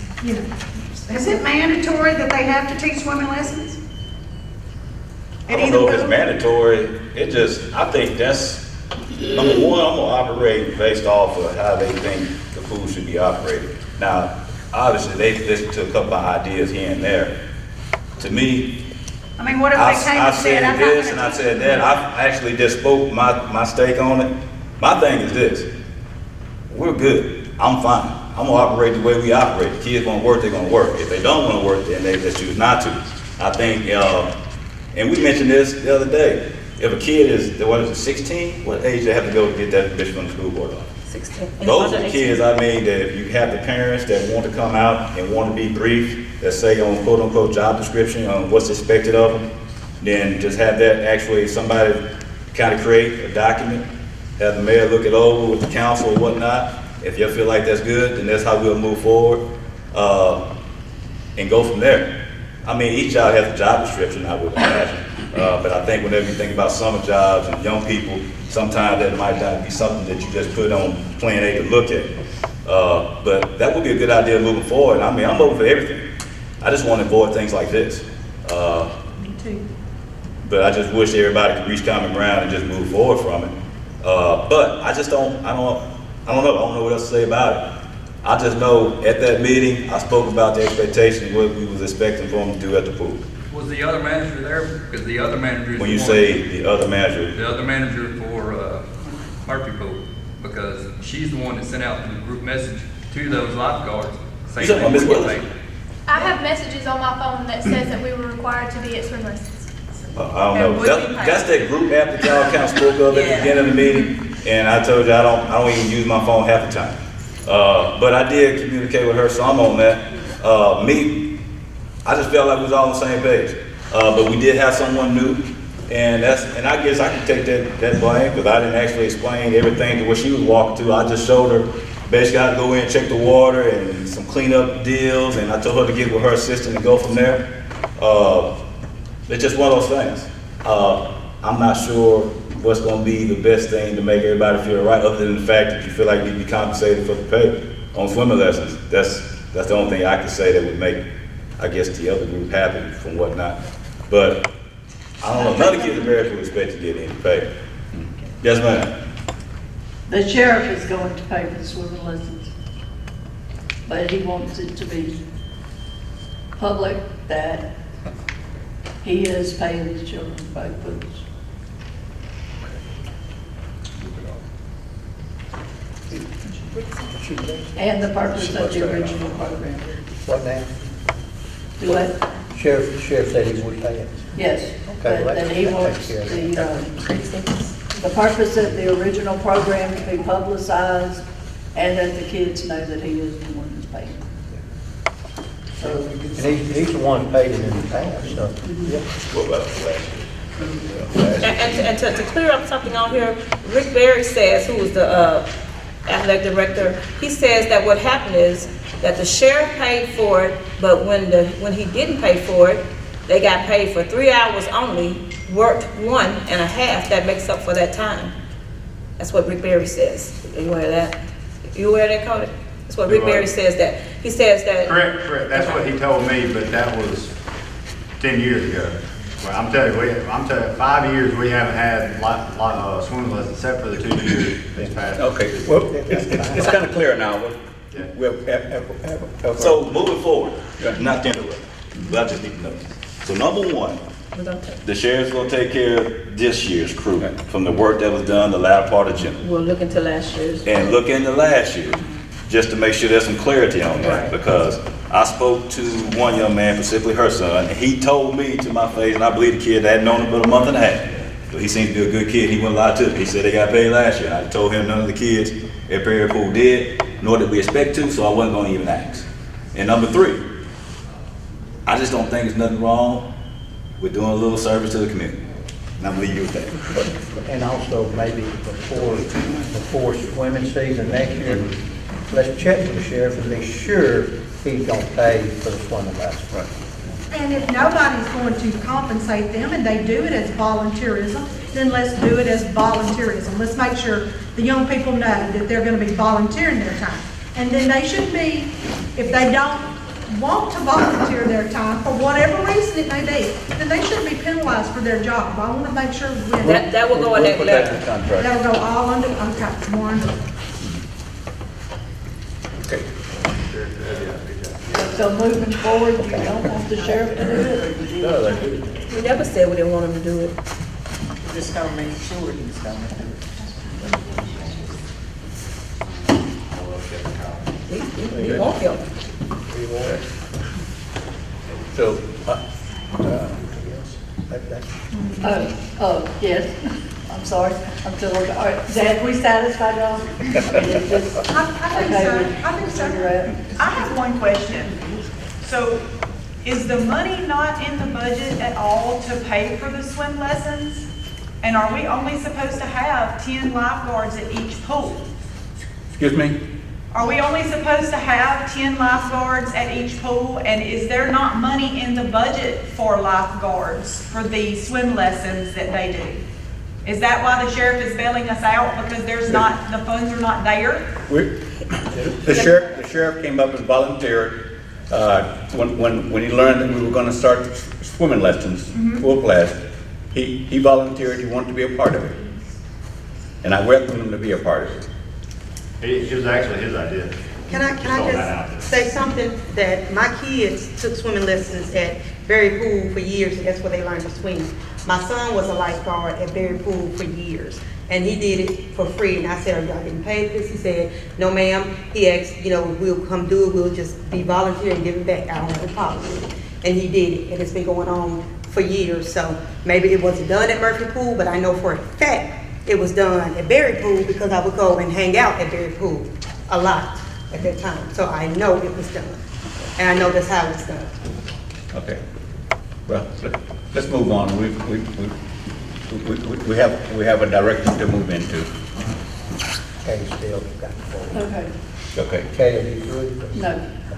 Is it mandatory that they have to teach swimming lessons? I don't know if it's mandatory. I think that's, number one, I'm gonna operate based off of how they think the pool should be operated. Now, obviously, they've listened to a couple of ideas here and there. To me, I mean, what if they came I and said, I'm said not this gonna and I teach said you that. this? I actually just spoke my stake on it. My thing is this. We're good. I'm fine. I'm gonna operate the way we operate. The kids wanna work, they're gonna work. If they don't wanna work, then they just choose not to. I think, and we mentioned this the other day. If a kid is, what is it, 16? What age they have to go to get that permission from the school board? 16. Those are the kids, I mean, that if you have the parents that want to come out and want to be brief, that say on quote unquote job description on what's expected of them, then just have that actually somebody kind of create a document, have the mayor look it over with the council or whatnot. If you feel like that's good, then that's how we'll move forward, and go from there. I mean, each job has a job description, I would imagine. But I think whenever you think about summer jobs and young people, sometimes that might not be something that you just put on Plan A to look at. But that would be a good idea moving forward. I mean, I'm open for everything. I just want to avoid things like this. Me too. But I just wish everybody could reach common ground and just move forward from it. But I just don't know what else to say about it. I just know at that meeting, I spoke about the expectation, what we was expecting for them to do at the pool. Was the other manager there? Because the other manager is When you the say the other manager, the other manager for Murphy Pool, because she's the one that sent out the group message to those lifeguards saying You talking about Ms. they would Willis? get paid. I have messages on my phone that says that we were required to be at swim lessons. I don't And know. would That- be paid. That's that group app that y'all kind of spoke of at the Yeah. beginning of the meeting. And I told you I don't even use my phone half the time. But I did communicate with her some on that. I just felt like we was all on the same page. But we did have someone new, and I guess I can take that blame, because I didn't actually explain everything to what she was walking to. I just showed her basically how to go in and check the water and some cleanup deals, and I told her to get with her assistant and go from there. It's just one of those things. I'm not sure what's gonna be the best thing to make everybody feel right, other than the fact that you feel like you need to be compensated for the pay on swimming lessons. That's the only thing I can say that would make, I guess, the other group happy from whatnot. But I don't know, none of the kids in America would expect to get any pay. Yes, ma'am. The sheriff is going to pay for the swimming lessons, but he wants it to be public that he is paying the children to play pools. And the purpose of the original program. What now? Do what? Sheriff said he would pay it. Yes, Okay, well, that he that wants takes care of the purpose of the original program to be publicized and that the kids know that he is the one who's paying. So, And he's the one who paid it in the past, so, yeah. What about last year? And to clear up something on here, Rick Berry says, who was the athletic director, he says that what happened is that the sheriff paid for it, but when he didn't pay for it, they got paid for 3 hours only, worked 1.5, that makes up for that time. That's what Rick Berry says. Are you aware of that? You aware of that, Cody? That's what Rick Do what? Berry says that. He says that. Correct. That's what he told me, but that was 10 years ago. Well, I'm telling you, 5 years, we haven't had a lot of swimming lessons, except for the 2 years this past. Okay, well, it's kind of clear now. So moving forward, not to interrupt, but I just need to know. So number one, the sheriff's gonna take care of this year's crew from the work that was done the latter part of June. We'll look into last year's. And look into last year, just to make sure there's some clarity on that. Because I spoke to one young man, specifically her son, and he told me to my face, and I believe the kid hadn't known him but a month and a half. But he seems to be a good kid, he wouldn't lie to me. He said they got paid last year. I told him none of the kids at Perry Pool did, nor did we expect to, so I wasn't gonna even ask. And number three, I just don't think there's nothing wrong with doing a little service to the community. And I'm leaving you with that. And also maybe before swimming season next year, let's check with the sheriff and be sure he's gonna pay for the swimming lesson. And if nobody's going to compensate them and they do it as volunteerism, then let's do it as volunteerism. Let's make sure the young people know that they're going to be volunteering their time. And then they should be, if they don't want to volunteer their time for whatever reason it may be, then they shouldn't be penalized for their job. I want to make sure That will go in that We'll put that in letter. the contract. that'll go all under, okay, more under. Okay. so moving forward, you don't want the sheriff to do it, or you do? We never said we didn't want him to do it. Just gonna make sure he's gonna do it. He won't help. So, Yes, I'm sorry, I'm still looking, all right, Zach, we satisfied y'all? I mean, it's just- I think so. I think so. Figure out. I have one question. So is the money not in the budget at all to pay for the swim lessons? And are we only supposed to have 10 lifeguards at each pool? excuse me? Are we only supposed to have 10 lifeguards at each pool? And is there not money in the budget for lifeguards for the swim lessons that they do? Is that why the sheriff is bailing us out? Because there's not, the funds are not there? The sheriff came up and volunteered, when he learned that we were gonna start swimming lessons, full class. He volunteered, he wanted to be a part of it. And I welcomed him to be a part of it. It was actually his idea. Can I Throw that out there. just say something? That my kids took swimming lessons at Berry Pool for years, and that's where they learned to swim. My son was a lifeguard at Berry Pool for years, and he did it for free. And I said, "Are y'all getting paid for this?" He said, "No, ma'am." He asked, "We'll come do it. We'll just be volunteer and give it back. I don't have a problem with it." And he did it, and it's been going on for years. So maybe it wasn't done at Murphy Pool, but I know for a fact it was done at Berry Pool because I would go and hang out at Berry Pool a lot at that time. So I know it was done, and I know that's how it's done. Okay. Well, let's move on. We have a direction to move into. Kay still got the floor. Okay, Okay. Kay, are you through? no,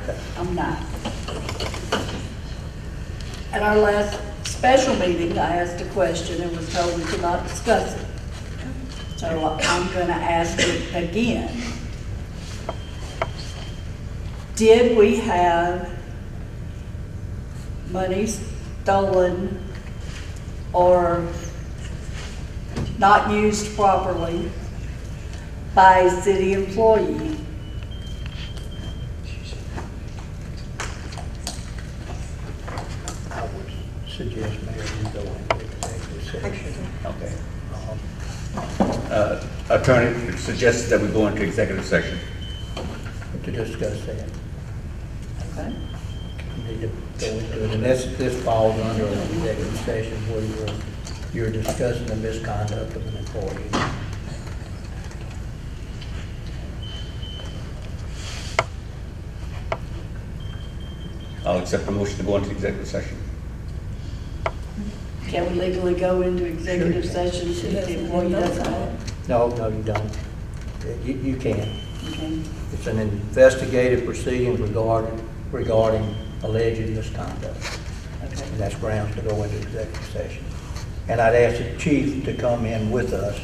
Okay. I'm not. At our last special meeting, I asked a question and was told we could not discuss it. So I'm gonna ask it again. Did we have money stolen or not used properly by a city employee? I would suggest, Mayor, you go into executive session. Okay. Attorney suggests that we go into executive session. To discuss that. Okay. You need to go into it, and this falls under an executive session where you're discussing the misconduct of an employee. I'll accept the motion to go into executive session. Can we legally go into executive session if the employee doesn't have it? No, you don't. You can. Okay. It's an investigative proceeding regarding alleged misconduct. Okay. And that's grounds to go into executive session. And I'd ask the chief to come in with us.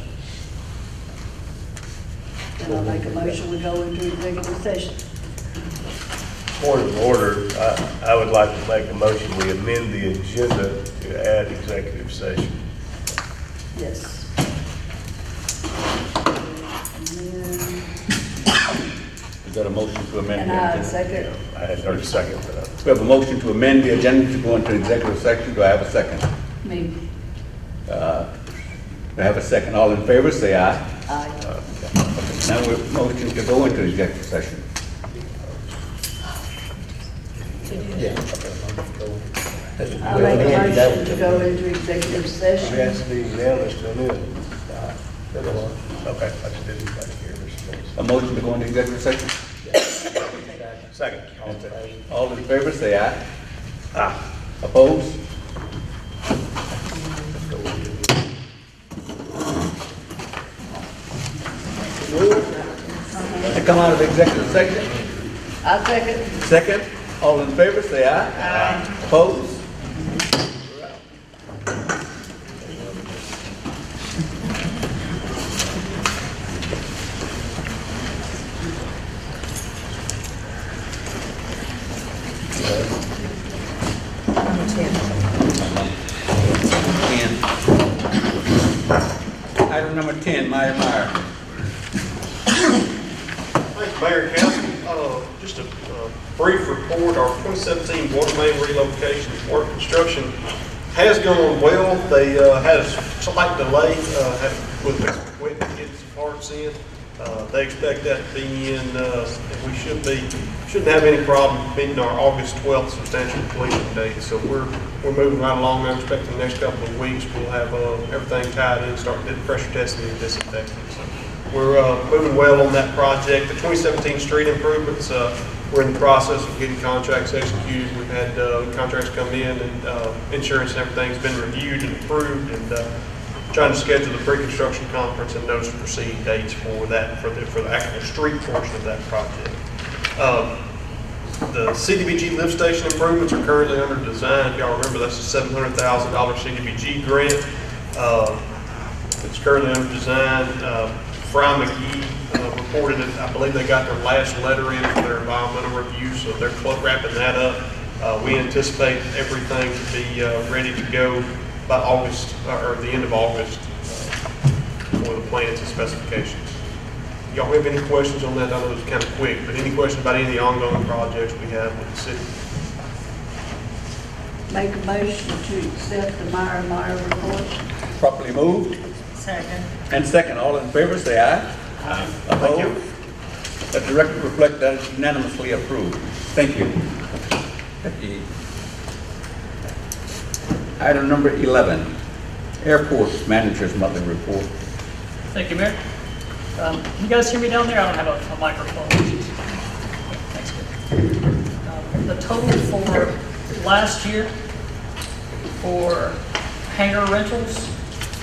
Can I make a motion, we go into executive session? Point of order, I would like to make a motion, we amend the agenda to add executive session. Yes. Is that a motion to amend And the I agenda? second. I had 30 seconds, but We have a motion to amend the agenda to go into executive session. Do I have a second? Me. Do I have a second? All in favor, say aye. Aye. Now we're motion to go into executive session. Yeah. I make a motion to go into executive it session. has to be unanimous, doesn't it? Okay, I just didn't quite hear this. A motion to go into executive session? Second. All in favor? All in favor, say aye. Aye. Opposed? To come out of executive session? I second. Second, all in favor, say aye. Aye. Opposed? Item number 10, Meyer Meyer. Thanks, Mayor and Council. Just a brief report, our 2017 water main relocation work construction has gone well. They had a slight delay with the equipment getting some parts in. They expect that to be in, we shouldn't have any problem meeting our August 12th substantial completion date. So we're moving right along. I'm expecting the next couple of weeks we'll have everything tied in, start doing pressure testing and disinfecting. So we're moving well on that project. The 2017 street improvements, we're in the process of getting contracts executed. We've had contracts come in, and insurance and everything's been reviewed and approved, and trying to schedule the pre-construction conference and notice of proceed dates for that, for the actual street portion of that project. The CDBG lift station improvements are currently under design. If y'all remember, that's a $700,000 CDBG grant. It's currently under design. Fry McGee reported it. I believe they got their last letter in for their environmental review, so they're wrapping that up. We anticipate everything to be ready to go by August, or the end of August, for the plans and specifications. Y'all have any questions on that? I know it's kind of quick, but any questions about any of the ongoing projects we have with the city? Make a motion to accept the Meyer report. Properly moved Second. and second. All in favor, say aye. Aye. Opposed? Let the record reflect that it's unanimously approved. Thank you. Item number 11, Airport Manager's Monthly Report. Thank you, Mayor. You guys hear me down there? I don't have a microphone. Thanks. The total for last year for hangar rentals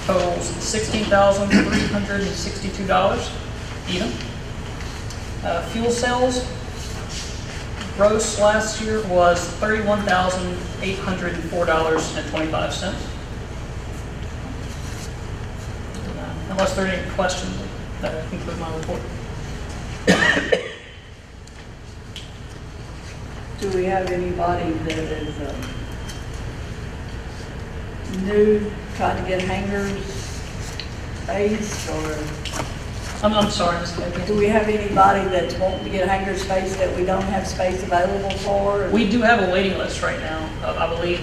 totals $16,362 even. Fuel sales gross last year was $31,804.25. Unless there are any questions, that will conclude my report. Do we have anybody that is new, trying to get hangars spaced, or? I'm sorry, Ms. Becky. Do we have anybody that's wanting to get hangar space that we don't have space available for? We do have a waiting list right now of, I believe,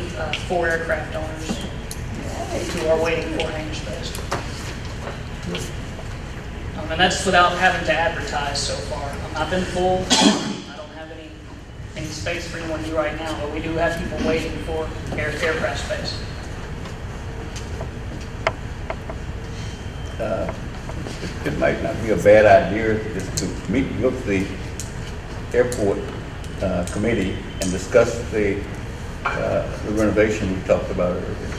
4 aircraft owners who are waiting for hangar space. And that's without having to advertise so far. I've been full. I don't have any space for anyone new right now, but we do have people waiting for aircraft space. It might not be a bad idea just to meet with the airport committee and discuss the renovation we talked about earlier.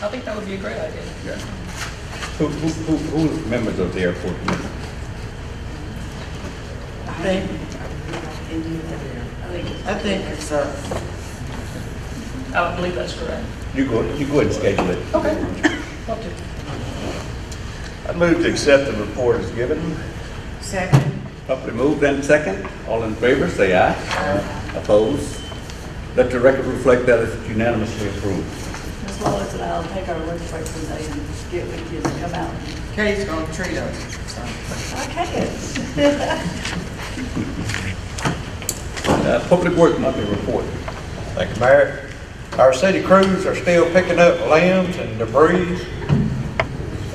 I think that would be a great idea. Yeah. Who's members of the airport committee? I think it's I believe that's correct. You go ahead and schedule it. Okay. Love to. I move to accept the report as given. second. Properly moved and second. All in favor, say aye. Aye. Opposed? Let the record reflect that it's unanimously approved. Ms. Wallace and I'll take our lunch break today and get with you and come out. Kay's gonna treat us. I can. Public Works Monthly Report. Thank you, Mayor. Our city crews are still picking up limbs and debris,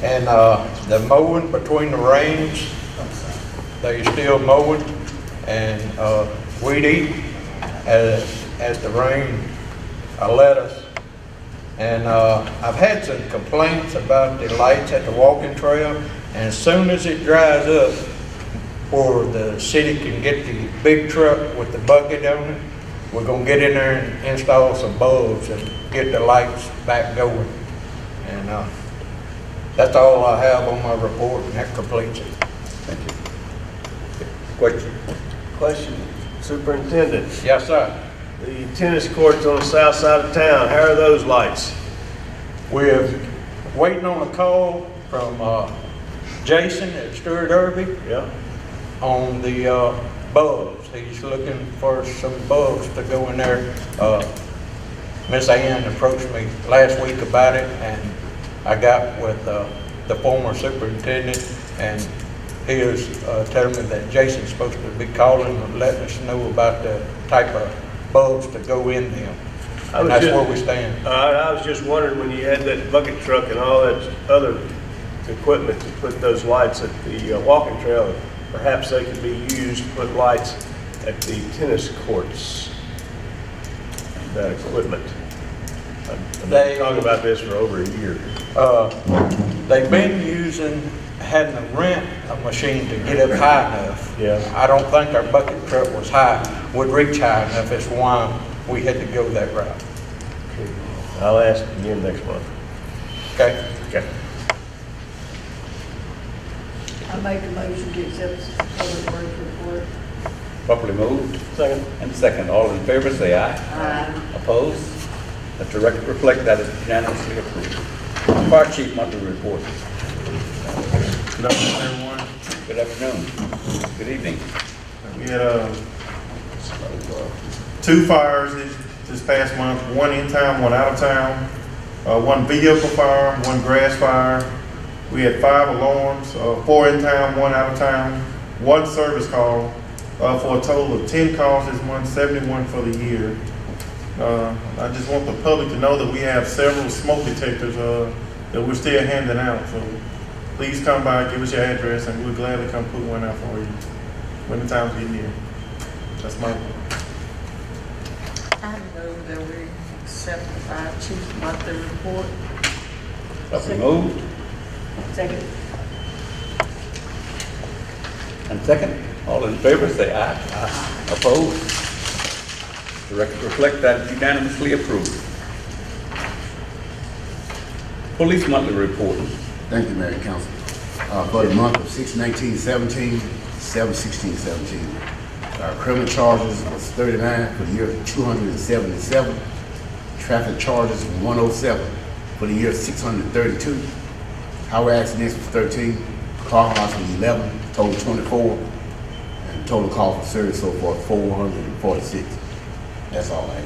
and the mowing between the rains, they're still mowing and weed eat as the rain let us. And I've had some complaints about the lights at the walking trail, and as soon as it dries up, or the city can get the big truck with the bucket on it, we're gonna get in there and install some bulbs and get the lights back going. And that's all I have on my report, and that completes it. Thank you. Question? Superintendent, Yes, sir. the tennis courts on the south side of town, how are those lights? We're waiting on a call from Jason at Stuart Irby Yeah. on the bulbs. He's looking for some bulbs to go in there. Miss Ann approached me last week about it, and I got with the former superintendent, and he was telling me that Jason's supposed to be calling and letting us know about the type of bulbs to go in them. And that's where we stand. I was just wondering, when you had that bucket truck and all that other equipment to put those lights at the walking trail, perhaps they could be used to put lights at the tennis courts, that equipment. I've been talking about this for over a year. They've been having to rent a machine to get up high enough. Yeah. I don't think our bucket truck would reach high enough. That's why we had to go that route. I'll ask again next month. Okay? Okay. I make a motion to accept the public works report. Properly moved. Second. And second, all in favor, say aye. Aye. Opposed? Let the record reflect that is unanimously approved. Fire Chief monthly report. Good afternoon, everyone. Good afternoon. Good evening. We had 2 fires this past month, one in town, one out of town, one vehicle fire, one grass fire. We had 5 alarms, 4 in town, 1 out of town, 1 service call, for a total of 10 calls this month, 71 for the year. I just want the public to know that we have several smoke detectors that we're still handing out. So please come by, give us your address, and we'll gladly come put one out for you when the time's get near. That's my report. I move that we accept the fire chief's monthly report. Properly moved. Second. And second, all in favor, say aye. Aye. Opposed? The record reflect that is unanimously approved. Police monthly report. Thank you, Mayor and Council. For the month of 6/19/17, 7/16/17, our criminal charges was 39, for the year 277. Traffic charges 107, for the year 632. Highway accidents was 13, car loss was 11, total 24, and total call for service so far 446. That's all I have.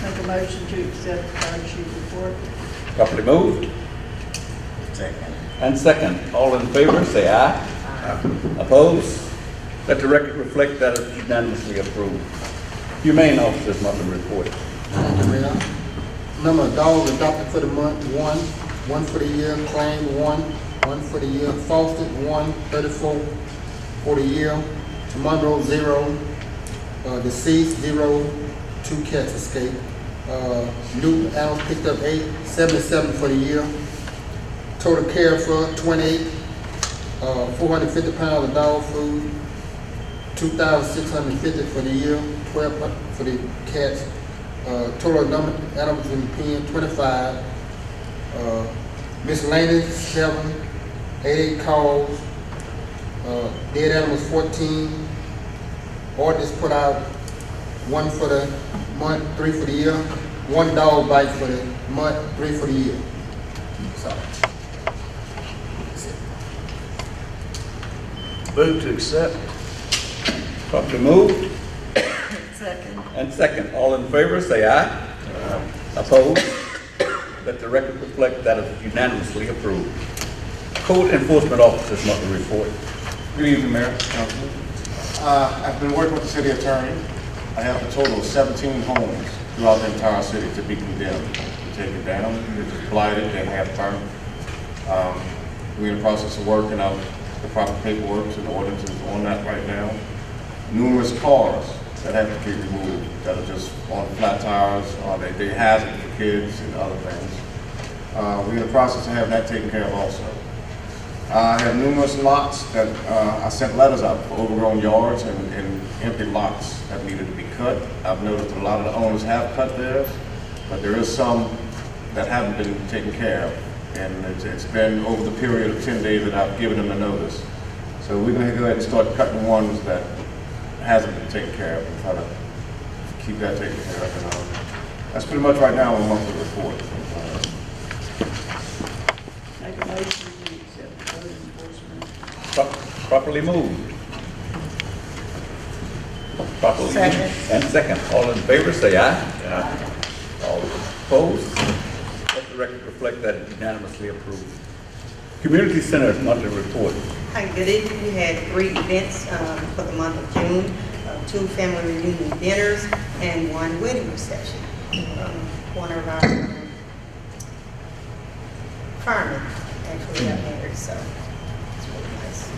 Make a motion to accept the fire chief's report. Properly moved. Second. And second, all in favor, say aye. Aye. Opposed? Let the record reflect that it's unanimously approved. Humane Officer's monthly report. Thank you, Mayor. Number of dogs adopted for the month, 1. 1 for the year. Claimed, 1. 1 for the year. Fostered, 1. 34 for the year. Monroe, 0. Deceased, 0. 2 cats escaped. Newton Allen picked up 8. 77 for the year. Total care for 28. 450 pounds of dog food. 2,650 for the year. 12 for the cats. Total number of animals in the pen, 25. Miscellaneous, 7. 88 calls. Dead animals, 14. Ordinance put out 1 for the month, 3 for the year. 1 dog bite for the month, 3 for the year. Sorry. Move to accept. Properly moved. Second. And second, all in favor, say aye. Opposed? Let the record reflect that it's unanimously approved. Code Enforcement Officer's monthly report. Good evening, Mayor. Councilman. I've been working with the city attorney. I have a total of 17 homes throughout the entire city to be condemned. To take it down, it's just blighted and half burned. We're in the process of working out the proper paperwork and ordinances on that right now. Numerous cars that have to be removed that are just on flat tires, they hazard for kids and other things. We're in the process of having that taken care of also. I have numerous lots that I sent letters out for overgrown yards and empty lots that needed to be cut. I've noticed that a lot of the owners have cut theirs, but there is some that haven't been taken care of. And it's been over the period of 10 days that I've given them a notice. So we're going to go ahead and start cutting the ones that hasn't been taken care of and try to keep that taken care of. And, that's pretty much right now on the monthly report. Make a motion to accept the code enforcement. Properly moved. Properly Second. moved. And second, all in favor, say aye. Aye. All opposed? Let the record reflect that it's unanimously approved. Community Center's monthly report. Hi, good evening. We had 3 events for the month of June. 2 family reunion dinners, and 1 wedding reception. One of our firemen actually got married, so it's really nice.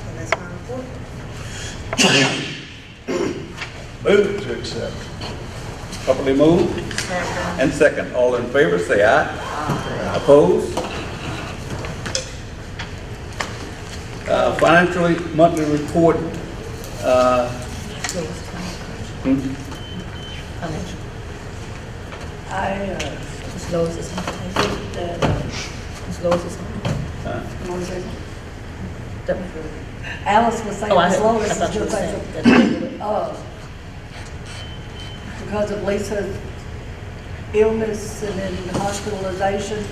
And that's my report. Move to accept. Properly moved and second. All in favor, say aye. Opposed? Financially monthly report. Ms. Lois is on. Ms. Lois is on. Alice was saying, Oh, I Ms. heard- Lois I is thought you going were to say saying something. that. Because of Lisa's illness and then hospitalization,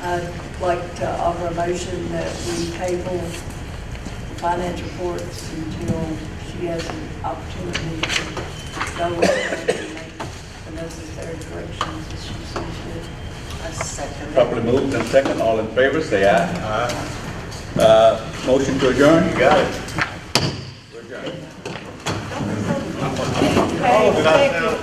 I'd like to offer a motion that we table the finance reports until she has an opportunity to go and make the necessary corrections that she sees fit. I second Properly moved and second. All in favor, say aye. Motion to adjourn? You got it. We're adjourned. Okay, thank you.